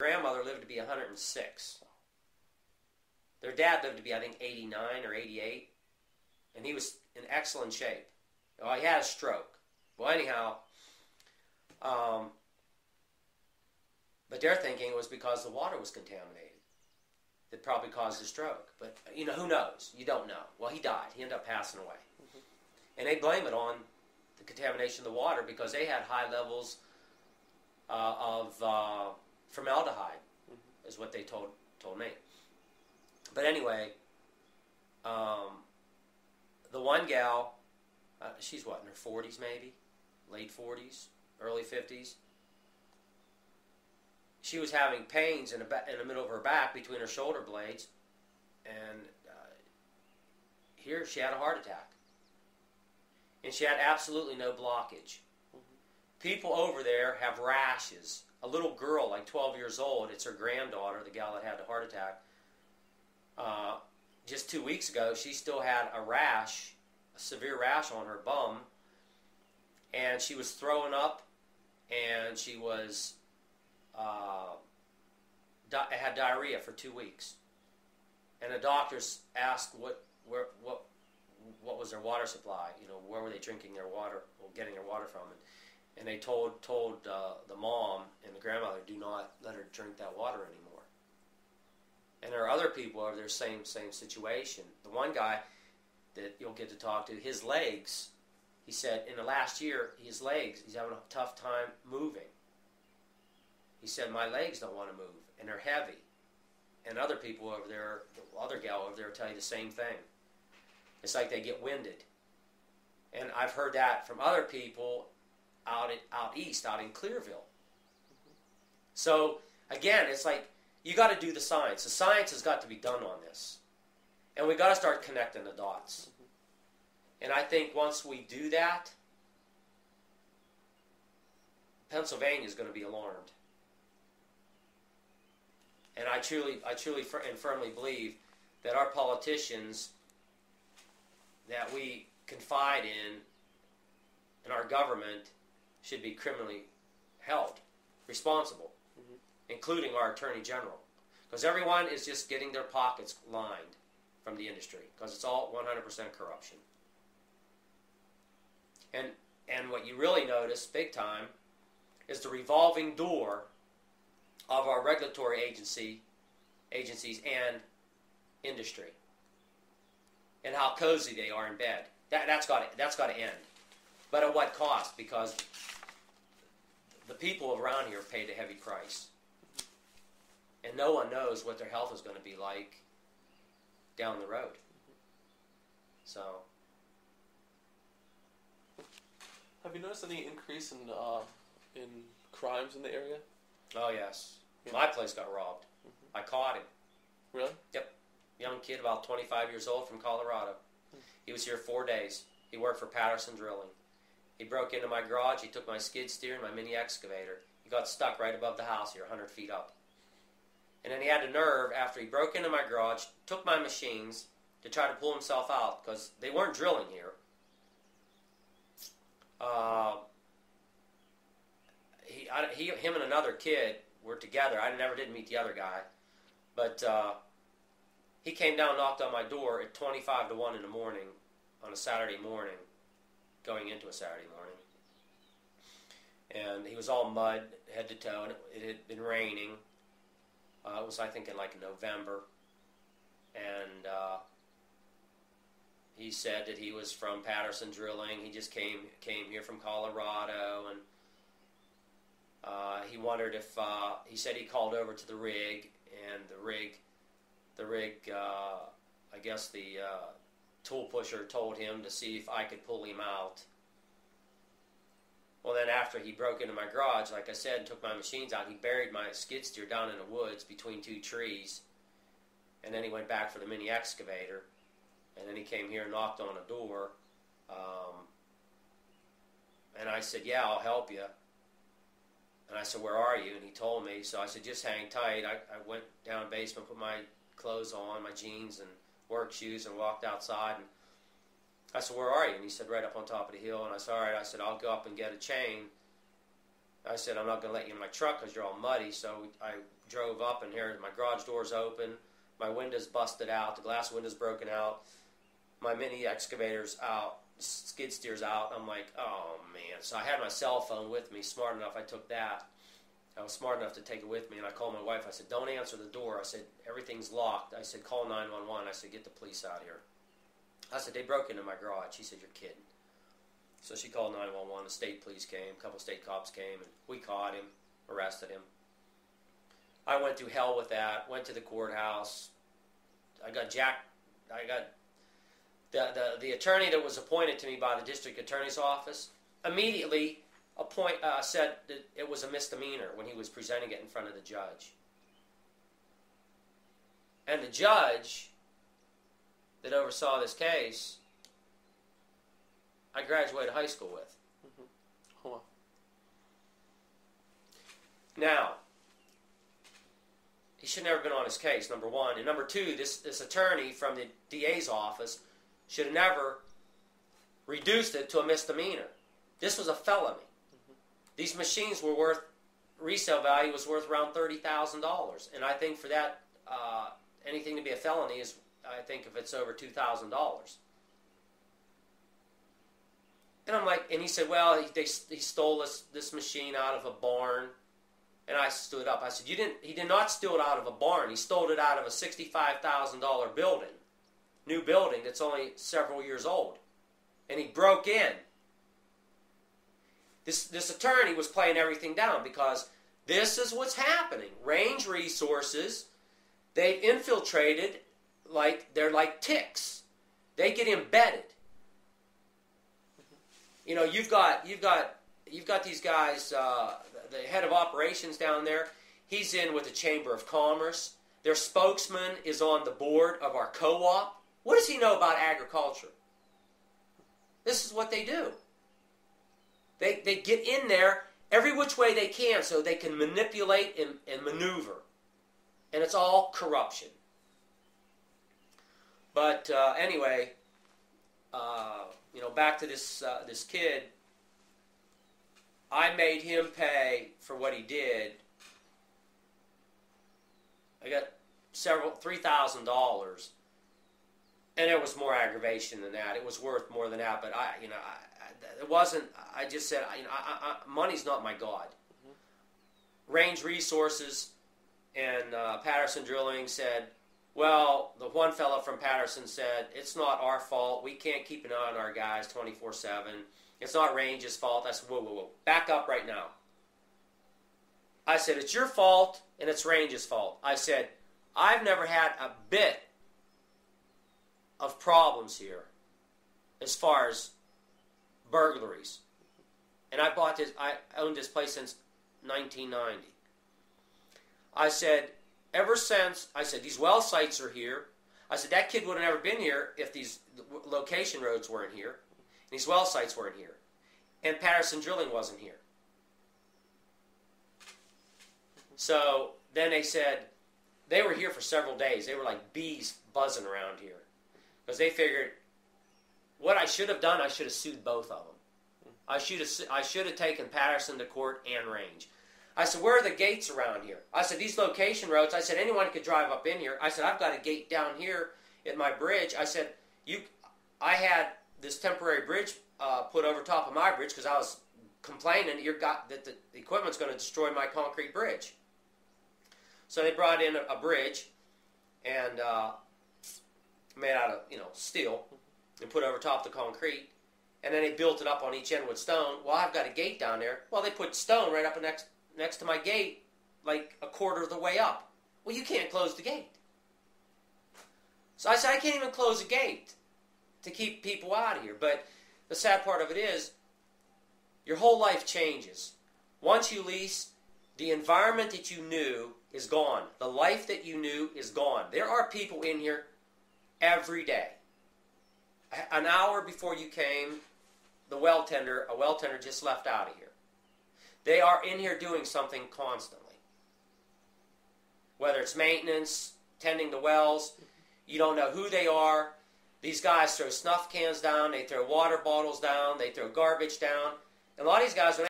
grandmother lived to be 106. Their dad lived to be, I think, 89 or 88. And he was in excellent shape. Well, he had a stroke. Well, anyhow, but they're thinking it was because the water was contaminated that probably caused the stroke. But, you know, who knows? You don't know. Well, he died. He ended up passing away. Mm-hmm. And they blame it on the contamination of the water because they had high levels of formaldehyde, mm-hmm. is what they told me. But anyway, the one gal, she's what, in her 40s maybe? Late 40s, early 50s. She was having pains in the middle of her back between her shoulder blades, and here she had a heart attack. And she had absolutely no blockage. Mm-hmm. People over there have rashes. A little girl, like 12 years old, it's her granddaughter, the gal that had the heart attack. Just 2 weeks ago, she still had a rash, a severe rash on her bum, and she was throwing up, and she was had diarrhea for 2 weeks. And the doctors asked what was their water supply, you know, where were they drinking their water, or getting their water from, and they told the mom and the grandmother, do not let her drink that water anymore. And there are other people over there, same situation. The one guy that you'll get to talk to, his legs, he said in the last year, his legs, he's having a tough time moving. He said, my legs don't want to move, and they're heavy. And other people over there, the other gal over there will tell you the same thing. It's like they get winded. And I've heard that from other people out east, out in Clearville. So, again, it's like, you got to do the science. The science has got to be done on this. And we got to start connecting the dots. And I think once we do that, Pennsylvania is going to be alarmed. And I truly and firmly believe that our politicians that we confide in our government should be criminally held responsible, mm-hmm. including our Attorney General. Because everyone is just getting their pockets lined from the industry, because it's all 100% corruption. And what you really notice, big time, is the revolving door of our regulatory agencies and industry, and how cozy they are in bed. That's got to end. But at what cost? Because the people around here paid a heavy price, and no one knows what their health is going to be like down the road. So, have you noticed any increase in crimes in the area? Oh yes, yeah. My place got robbed. Mm-hmm. I caught him. Really? Yep. Young kid, about 25 years old, from Colorado. He was here 4 days. He worked for Patterson Drilling. He broke into my garage. He took my skid steer and my mini excavator. He got stuck right above the house here, 100 feet up. And then he had the nerve, after he broke into my garage, took my machines to try to pull himself out, because they weren't drilling here. Him and another kid were together. I never did meet the other guy. But he came down and knocked on my door at 25 to 1 in the morning on a Saturday morning, going into a Saturday morning. And he was all mud, head to toe, and it had been raining. It was, I think, in November. And he said that he was from Patterson Drilling. He just came here from Colorado, and he wondered if he said he called over to the rig, and the rig, I guess the tool pusher told him to see if I could pull him out. Well, then after he broke into my garage, like I said, and took my machines out, he buried my skid steer down in the woods between 2 trees, and then he went back for the mini excavator, and then he came here and knocked on a door, and I said, yeah, I'll help you. And I said, where are you? And he told me. So I said, just hang tight. I went down basement, put my clothes on, my jeans and work shoes, and walked outside. And I said, where are you? And he said, right up on top of the hill. And I said, all right. I said, I'll go up and get a chain. I said, I'm not going to let you in my truck because you're all muddy. So I drove up, and here my garage door's open, my window's busted out, the glass window's broken out, my mini excavator's out, skid steer's out. I'm like, oh man. So I had my cell phone with me, smart enough, I took that. I was smart enough to take it with me, and I called my wife. I said, don't answer the door. I said, everything's locked. I said, call 911. I said, get the police out here. I said, they broke into my garage. She said, you're kidding. So she called 911. The state police came. A couple state cops came, and we caught him, arrested him. I went through hell with that, went to the courthouse. I got the attorney that was appointed to me by the district attorney's office immediately said that it was a misdemeanor when he was presenting it in front of the judge. And the judge that oversaw this case, I graduated high school with. Mm-hmm. Hold on. Now, he should never have been on his case, number one. And number two, this attorney from the DA's office should have never reduced it to a misdemeanor. This was a felony. Mm-hmm. These machines were worth, resale value was worth around $30,000. And I think for that, anything to be a felony is, I think if it's over $2,000. And I'm like, and he said, well, he stole this machine out of a barn. And I stood up. I said, he did not steal it out of a barn. He stole it out of a $65,000 building, new building that's only several years old. And he broke in. This attorney was playing everything down because this is what's happening. Range Resources, they've infiltrated they're like ticks. They get embedded. You know, you've got these guys, the head of operations down there. He's in with the Chamber of Commerce. Their spokesman is on the board of our co-op. What does he know about agriculture? This is what they do. They get in there every which way they can so they can manipulate and maneuver. And it's all corruption. But anyway, back to this kid. I made him pay for what he did. I got $3,000, and it was more aggravation than that. It was worth more than that, but it wasn't. I just said, money's not my god. Mm-hmm. Range Resources and Patterson Drilling said, well, the one fellow from Patterson said, it's not our fault. We can't keep an eye on our guys 24/7. It's not Range's fault. I said, whoa. Back up right now. I said, it's your fault and it's Range's fault. I said, I've never had a bit of problems here as far as burglaries. And I owned this place since 1990. I said, ever since, these well sites are here. I said, that kid would have never been here if these location roads weren't here. And these well sites weren't here. And Patterson Drilling wasn't here. So then they said, they were here for several days. They were like bees buzzing around here. Because they figured, what I should have done, I should have sued both of them. I should have taken Patterson to court and Range. I said, where are the gates around here? I said, these location roads, I said, anyone could drive up in here. I said, I've got a gate down here at my bridge. I said, I had this temporary bridge put over top of my bridge because I was complaining that the equipment's going to destroy my concrete bridge. So they brought in a bridge and made out of steel and put over top the concrete. And then they built it up on each end with stone. Well, I've got a gate down there. Well, they put stone right up next to my gate, like a quarter of the way up. Well, you can't close the gate. So I said, I can't even close a gate to keep people out of here. But the sad part of it is, your whole life changes. Once you lease, the environment that you knew is gone. The life that you knew is gone. There are people in here every day. An hour before you came, a well tender just left out of here. They are in here doing something constantly. Whether it's maintenance, tending the wells, you don't know who they are. These guys throw snuff cans down, they throw water bottles down, they throw garbage down. And a lot of these guys, when